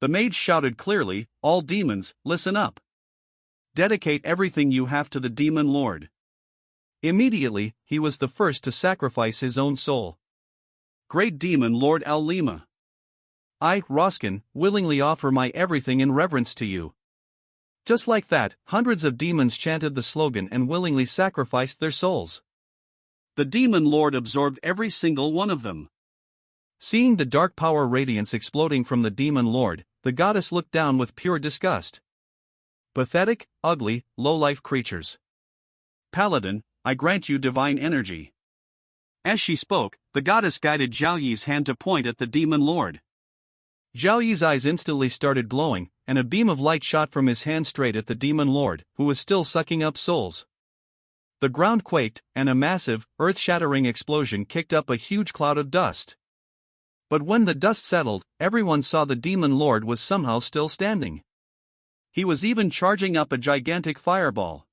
The mage shouted clearly, "All demons, listen up. Dedicate everything you have to the demon lord." Immediately, he was the first to sacrifice his own soul. "Great demon Lord Al-Lima, I, Roskin, willingly offer my everything in reverence to you." Just like that, hundreds of demons chanted the slogan and willingly sacrificed their souls. The demon lord absorbed every single one of them. Seeing the dark power radiance exploding from the demon lord, the goddess looked down with pure disgust. Pathetic, ugly, low-life creatures. "Paladin, I grant you divine energy." As she spoke, the goddess guided Zhao Yi's hand to point at the demon lord. Zhao Yi's eyes instantly started glowing, and a beam of light shot from his hand straight at the demon lord, who was still sucking up souls. The ground quaked, and a massive, earth-shattering explosion kicked up a huge cloud of dust. But when the dust settled, everyone saw the demon lord was somehow still standing. He was even charging up a gigantic fireball.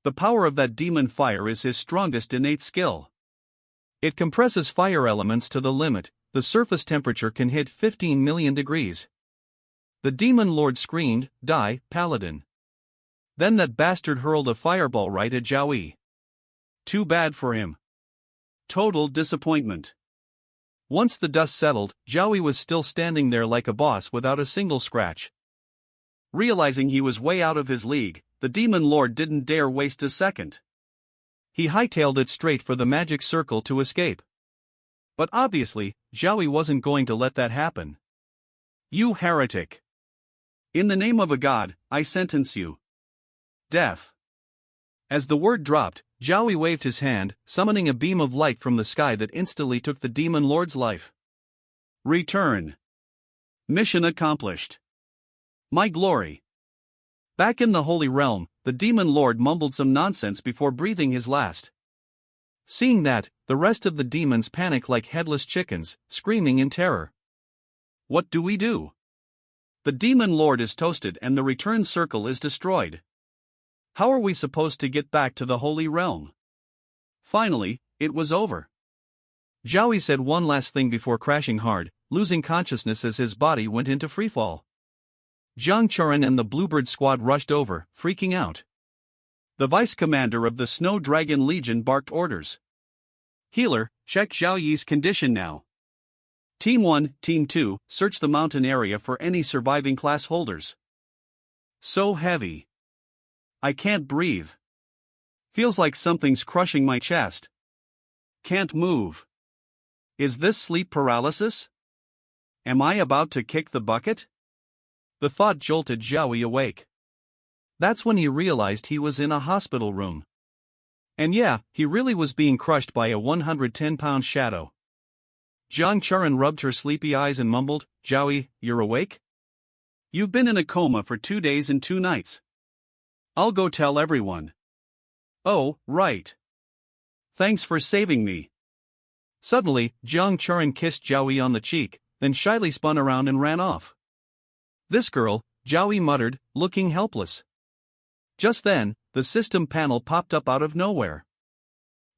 The power of that demon fire is his strongest innate skill. It compresses fire elements to the limit. The surface temperature can hit 15 million degrees. The demon lord screamed, "Die, paladin." Then that bastard hurled a fireball right at Zhao Yi. Too bad for him. Total disappointment. Once the dust settled, Zhao Yi was still standing there like a boss without a single scratch. Realizing he was way out of his league, the demon lord didn't dare waste a second. He hightailed it straight for the magic circle to escape. But obviously, Zhao Yi wasn't going to let that happen. "You heretic! In the name of a god, I sentence you. Death." As the word dropped, Zhao Yi waved his hand, summoning a beam of light from the sky that instantly took the demon lord's life. Return. Mission accomplished. My glory. Back in the Holy Realm, the demon lord mumbled some nonsense before breathing his last. Seeing that, the rest of the demons panicked like headless chickens, screaming in terror. What do we do? The demon lord is toasted and the return circle is destroyed. How are we supposed to get back to the Holy Realm? Finally, it was over. Zhao Yi said one last thing before crashing hard, losing consciousness as his body went into freefall. Zhang Churan and the Bluebird squad rushed over, freaking out. The vice commander of the Snow Dragon Legion barked orders. "Healer, check Zhao Yi's condition now. Team 1, Team 2, search the mountain area for any surviving class holders." So heavy. I can't breathe. Feels like something's crushing my chest. Can't move. Is this sleep paralysis? Am I about to kick the bucket? The thought jolted Zhao Yi awake. That's when he realized he was in a hospital room. And yeah, he really was being crushed by a 110-pound shadow. Zhang Churan rubbed her sleepy eyes and mumbled, "Zhao Yi, you're awake? You've been in a coma for 2 days and 2 nights. I'll go tell everyone." "Oh, right. Thanks for saving me." Suddenly, Zhang Churan kissed Zhao Yi on the cheek, then shyly spun around and ran off. "This girl," Zhao Yi muttered, looking helpless. Just then, the system panel popped up out of nowhere.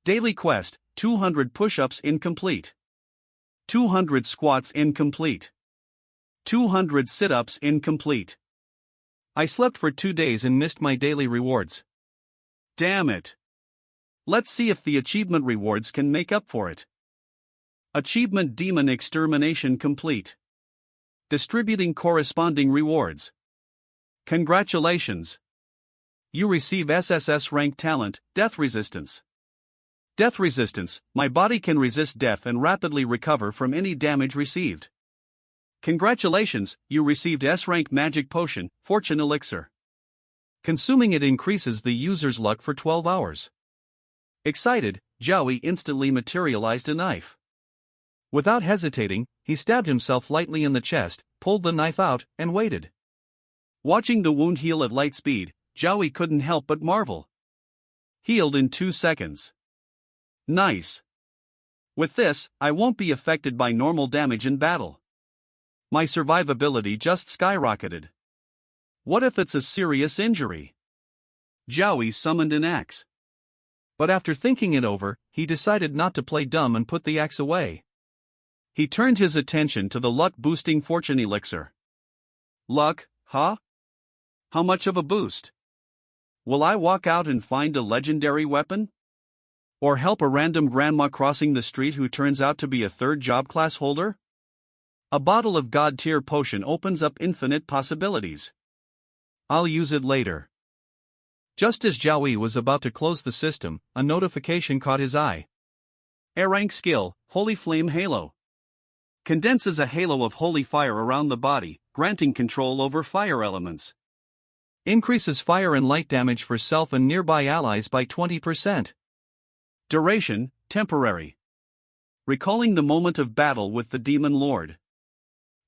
Daily quest, 200 push-ups incomplete. 200 squats incomplete. 200 sit-ups incomplete. I slept for 2 days and missed my daily rewards. Damn it. Let's see if the achievement rewards can make up for it. Achievement Demon Extermination complete. Distributing corresponding rewards. Congratulations. You receive SSS-Rank talent, Death Resistance. Death Resistance, my body can resist death and rapidly recover from any damage received. Congratulations, you received S-Rank Magic Potion, Fortune Elixir. Consuming it increases the user's luck for 12 hours. Excited, Zhao Yi instantly materialized a knife. Without hesitating, he stabbed himself lightly in the chest, pulled the knife out, and waited. Watching the wound heal at light speed, Zhao Yi couldn't help but marvel. Healed in 2 seconds. Nice. With this, I won't be affected by normal damage in battle. My survivability just skyrocketed. What if it's a serious injury? Zhao Yi summoned an axe. But after thinking it over, he decided not to play dumb and put the axe away. He turned his attention to the luck-boosting Fortune Elixir. Luck, huh? How much of a boost? Will I walk out and find a legendary weapon? Or help a random grandma crossing the street who turns out to be a third job class holder? A bottle of god-tier potion opens up infinite possibilities. I'll use it later. Just as Zhao Yi was about to close the system, a notification caught his eye. S-Rank skill, Holy Flame Halo. Condenses a halo of holy fire around the body, granting control over fire elements. Increases fire and light damage for self and nearby allies by 20%. Duration, temporary. Recalling the moment of battle with the Demon Lord.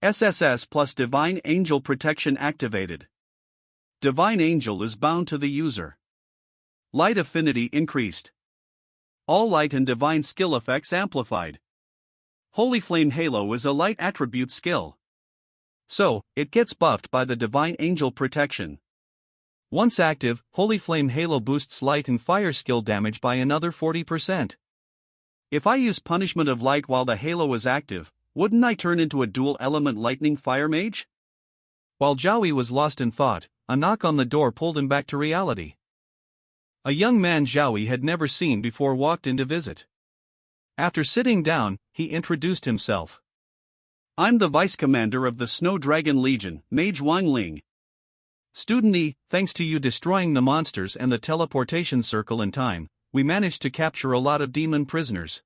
SSS plus Divine Angel protection activated. Divine Angel is bound to the user. Light affinity increased. All light and divine skill effects amplified. Holy Flame Halo is a light attribute skill. So, it gets buffed by the Divine Angel protection. Once active, Holy Flame Halo boosts light and fire skill damage by another 40%. If I use Punishment of Light while the halo is active, wouldn't I turn into a dual-element lightning fire mage? While Zhao Yi was lost in thought, a knock on the door pulled him back to reality. A young man Zhao Yi had never seen before walked in to visit. After sitting down, he introduced himself. I'm the Vice Commander of the Snow Dragon Legion, Mage Wang Ling. Student E, thanks to you destroying the monsters and the teleportation circle in time, we managed to capture a lot of demon prisoners.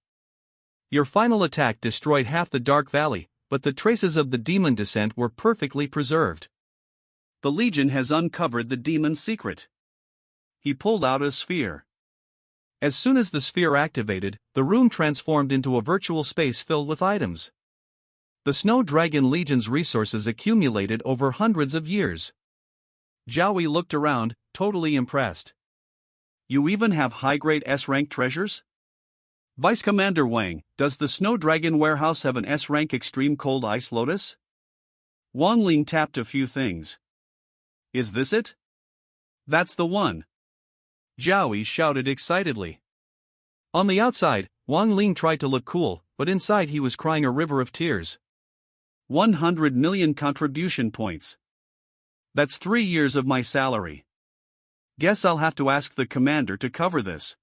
Your final attack destroyed half the Dark Valley, but the traces of the demon descent were perfectly preserved. The Legion has uncovered the demon's secret. He pulled out a sphere. As soon as the sphere activated, the room transformed into a virtual space filled with items. The Snow Dragon Legion's resources accumulated over hundreds of years. Zhao Yi looked around, totally impressed. You even have high-grade S-rank treasures? Vice Commander Wang, does the Snow Dragon warehouse have an S-rank extreme cold ice lotus? Wang Ling tapped a few things. Is this it? That's the one. Zhao Yi shouted excitedly. On the outside, Wang Ling tried to look cool, but inside he was crying a river of tears. 100 million contribution points. That's 3 years of my salary. Guess I'll have to ask the commander to cover this.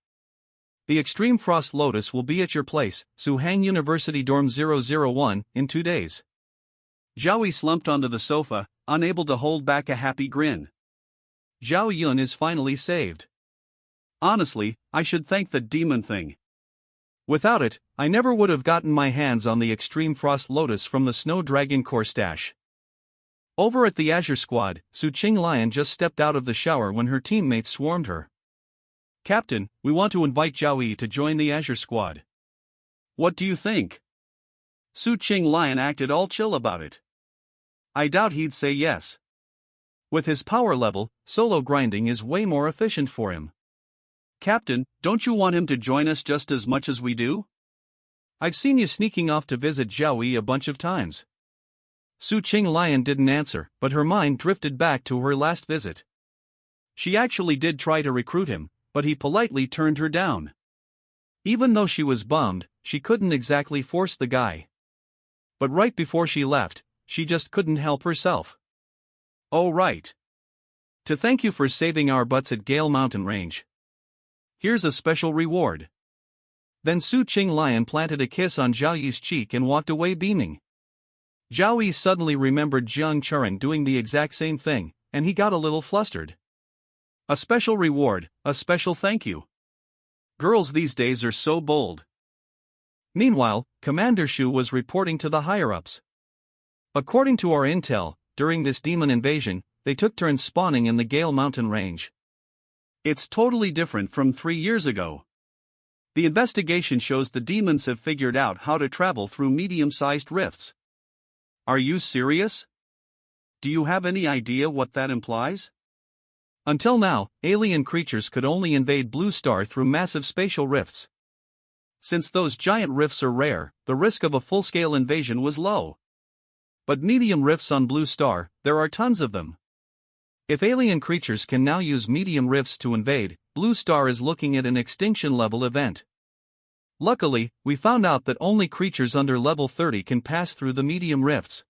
The Extreme Frost Lotus will be at your place, Suhang University Dorm 001, in 2 days. Zhao Yi slumped onto the sofa, unable to hold back a happy grin. Zhao Yun is finally saved. Honestly, I should thank the demon thing. Without it, I never would have gotten my hands on the Extreme Frost Lotus from the Snow Dragon core stash. Over at the Azure Squad, Su Qing Lion just stepped out of the shower when her teammates swarmed her. Captain, we want to invite Zhao Yi to join the Azure Squad. What do you think? Su Qing Lion acted all chill about it. I doubt he'd say yes. With his power level, solo grinding is way more efficient for him. Captain, don't you want him to join us just as much as we do? I've seen you sneaking off to visit Zhao Yi a bunch of times. Su Qing Lion didn't answer, but her mind drifted back to her last visit. She actually did try to recruit him, but he politely turned her down. Even though she was bummed, she couldn't exactly force the guy. But right before she left, she just couldn't help herself. Oh right. To thank you for saving our butts at Gale Mountain Range. Here's a special reward. Then Su Qing Lion planted a kiss on Zhao Yi's cheek and walked away beaming. Zhao Yi suddenly remembered Jiang Churen doing the exact same thing, and he got a little flustered. A special reward, a special thank you. Girls these days are so bold. Meanwhile, Commander Shu was reporting to the higher-ups. According to our intel, during this demon invasion, they took turns spawning in the Gale Mountain Range. It's totally different from 3 years ago. The investigation shows the demons have figured out how to travel through medium-sized rifts. Are you serious? Do you have any idea what that implies? Until now, alien creatures could only invade Blue Star through massive spatial rifts. Since those giant rifts are rare, the risk of a full-scale invasion was low. But medium rifts on Blue Star, there are tons of them. If alien creatures can now use medium rifts to invade, Blue Star is looking at an extinction-level event. Luckily, we found out that only creatures under level 30 can pass through the medium rifts.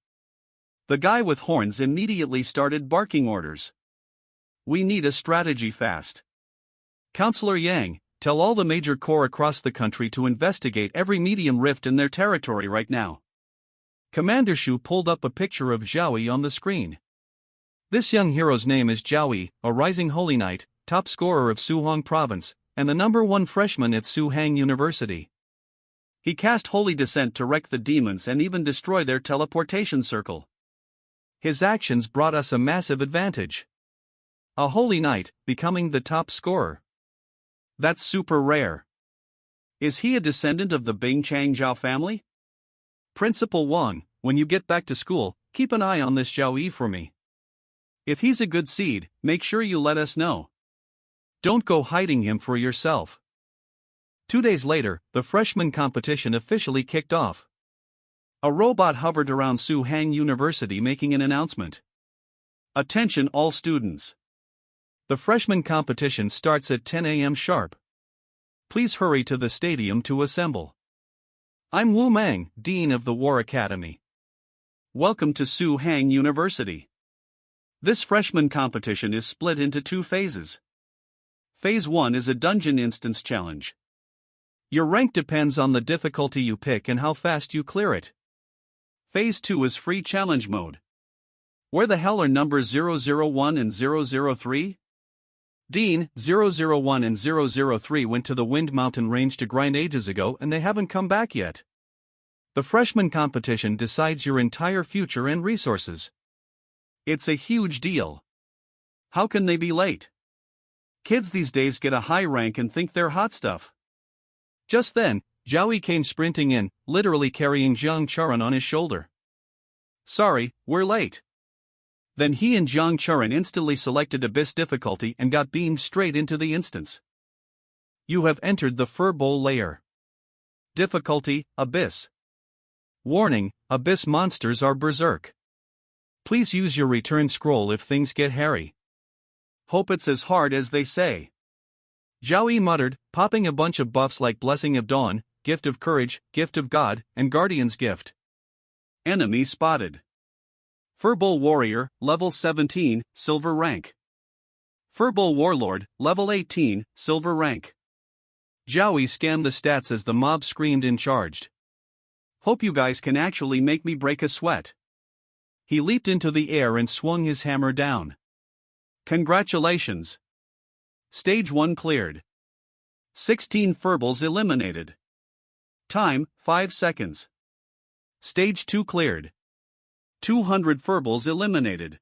The guy with horns immediately started barking orders. We need a strategy fast. Counselor Yang, tell all the major corps across the country to investigate every medium rift in their territory right now. Commander Shu pulled up a picture of Zhao Yi on the screen. This young hero's name is Zhao Yi, a rising holy knight, top scorer of Suhong Province, and the #1 freshman at Suhang University. He cast Holy Descent to wreck the demons and even destroy their teleportation circle. His actions brought us a massive advantage. A holy knight, becoming the top scorer. That's super rare. Is he a descendant of the Bing Chang Zhao family? Principal Wang, when you get back to school, keep an eye on this Zhao Yi for me. If he's a good seed, make sure you let us know. Don't go hiding him for yourself. 2 days later, the freshman competition officially kicked off. A robot hovered around Suhang University making an announcement. Attention all students. The freshman competition starts at 10 a.m. sharp. Please hurry to the stadium to assemble. I'm Wu Mang, Dean of the War Academy. Welcome to Suhang University. This freshman competition is split into 2 phases. Phase 1 is a dungeon instance challenge. Your rank depends on the difficulty you pick and how fast you clear it. Phase 2 is free challenge mode. Where the hell are numbers 001 and 003? Dean, 001 and 003 went to the Wind Mountain Range to grind ages ago and they haven't come back yet. The freshman competition decides your entire future and resources. It's a huge deal. How can they be late? Kids these days get a high rank and think they're hot stuff. Just then, Zhao Yi came sprinting in, literally carrying Zhang Charan on his shoulder. Sorry, we're late. Then he and Zhang Charan instantly selected Abyss difficulty and got beamed straight into the instance. You have entered the Furbol Layer. Difficulty, Abyss. Warning, Abyss monsters are berserk. Please use your return scroll if things get hairy. Hope it's as hard as they say. Zhao Yi muttered, popping a bunch of buffs like Blessing of Dawn, Gift of Courage, Gift of God, and Guardian's Gift. Enemy spotted. Furbol Warrior, level 17, silver rank. Furbol Warlord, level 18, silver rank. Zhao Yi scanned the stats as the mob screamed and charged. Hope you guys can actually make me break a sweat. He leaped into the air and swung his hammer down. Congratulations. Stage 1 cleared. 16 Furbols eliminated. Time, 5 seconds. Stage 2 cleared. 200 Furbols eliminated.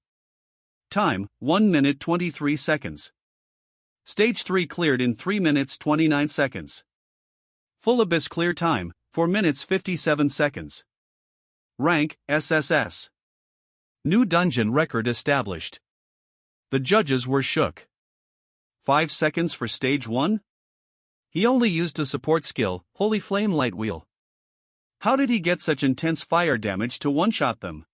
Time, 1 minute 23 seconds. Stage 3 cleared in 3 minutes 29 seconds. Full Abyss clear time, 4 minutes 57 seconds. Rank, SSS. New dungeon record established. The judges were shook. 5 seconds for Stage 1? He only used a support skill, Holy Flame Light Wheel. How did he get such intense fire damage to one-shot them?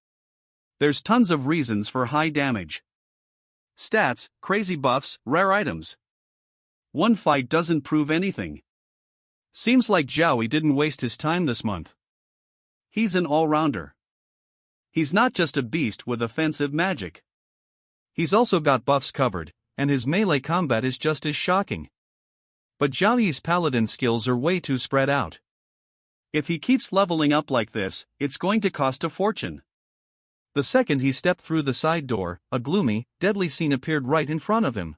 There's tons of reasons for high damage. Stats, crazy buffs, rare items. One fight doesn't prove anything. Seems like Zhao Yi didn't waste his time this month. He's an all-rounder. He's not just a beast with offensive magic. He's also got buffs covered, and his melee combat is just as shocking. But Zhao Yi's paladin skills are way too spread out. If he keeps leveling up like this, it's going to cost a fortune. The second he stepped through the side door, a gloomy, deadly scene appeared right in front of him.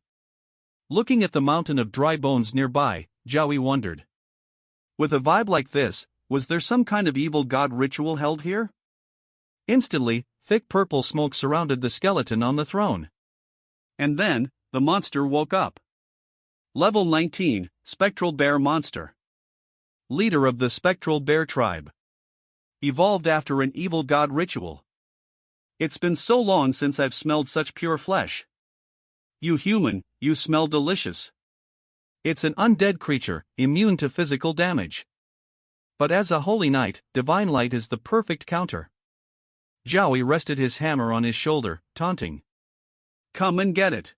Looking at the mountain of dry bones nearby, Zhao Yi wondered. With a vibe like this, was there some kind of evil god ritual held here? Instantly, thick purple smoke surrounded the skeleton on the throne. And then, the monster woke up. Level 19, Spectral Bear Monster. Leader of the Spectral Bear Tribe. Evolved after an evil god ritual. It's been so long since I've smelled such pure flesh. You human, you smell delicious. It's an undead creature, immune to physical damage. But as a holy knight, divine light is the perfect counter. Zhao Yi rested his hammer on his shoulder, taunting. Come and get it.